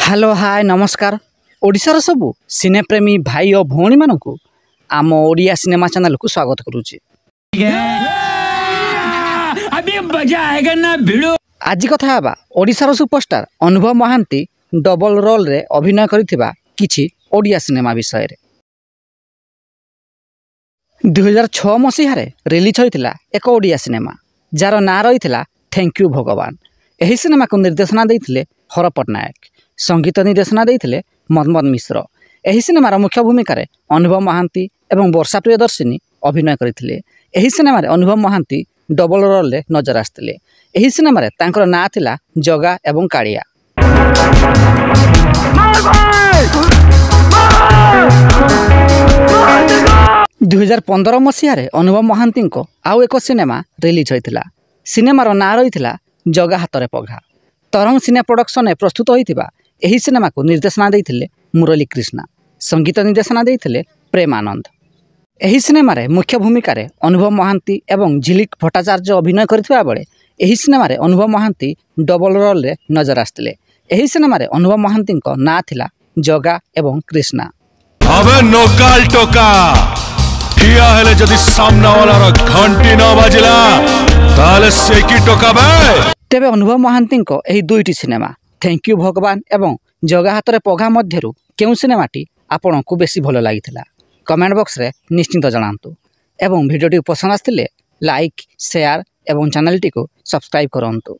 Hello hi नमस्कार ओडिशार सबू सिनेप्रेमी भाई और भौणी मानू आम ओडिया सिनेमा चैनल को स्वागत करुचे। आज कथा हबा ओडिशार सुपरस्टार अनुभव महांती डबल रोल रे अभिनय करिथिबा किछि ओडिया सिनेमा विषय रे। 2006 मसीह रिलीज होइतिला एक ओडिया सिनेमा जार ना रही थैंक यू भगवान। एही सिनेमा को निर्देशना देइथिले हर पट्टनायक, संगीत निर्देशना देइथिले मदमद मिश्र। एही सिनेमार मुख्य भूमिका रे अनुभव महांती एवं वर्षा प्रियदर्शिनी अभिनय करथिले। एही सिनेमा रे अनुभव महांती डबल रोल रे नजर आस्तिले। एही सिनेमा रे तांकर ना थिला जगा एवं कालिया। 2015 मसीह अनुभव महांती को आउ एक सिनेमा रिलीज होइतिला। सिनेमार ना रही जगा हातरे पघा। तरंग सिने प्रोडक्शन प्रस्तुत होइतिबा एही सिनेमा को निर्देशना देइथिले मुरली कृष्णा, संगीत निर्देशना देइथिले प्रेम आनंद। एही सिनेमा रे मुख्य भूमिका रे अनुभव महांती एवं झिलिक भट्टाचार्य अभिनय करथिबा बेले एही सिनेमा रे अनुभव महांती डबल रोल रे नजर आस्तिले। एही सिनेमा रे अनुभव महांती को ना थिला जगा एवं कृष्णा। अबे नोकाल टोका ठिया हेले जदि सामना वाला घंटी न बाजिला ताले से की टोका बे। तेबे अनुभव महांती को एही दुईटी सिनेमा थैंक यू भगवान एवं जगा हातरे पघा मध्यरु केउ सिनेमाटी आपन को बेसी भलो लागिथिला कमेंट बॉक्स रे निश्चिंत जणांतु। एवं वीडियोटी पसंद आस्तिले लाइक शेयर एवं चैनल टी को सब्सक्राइब करंतु।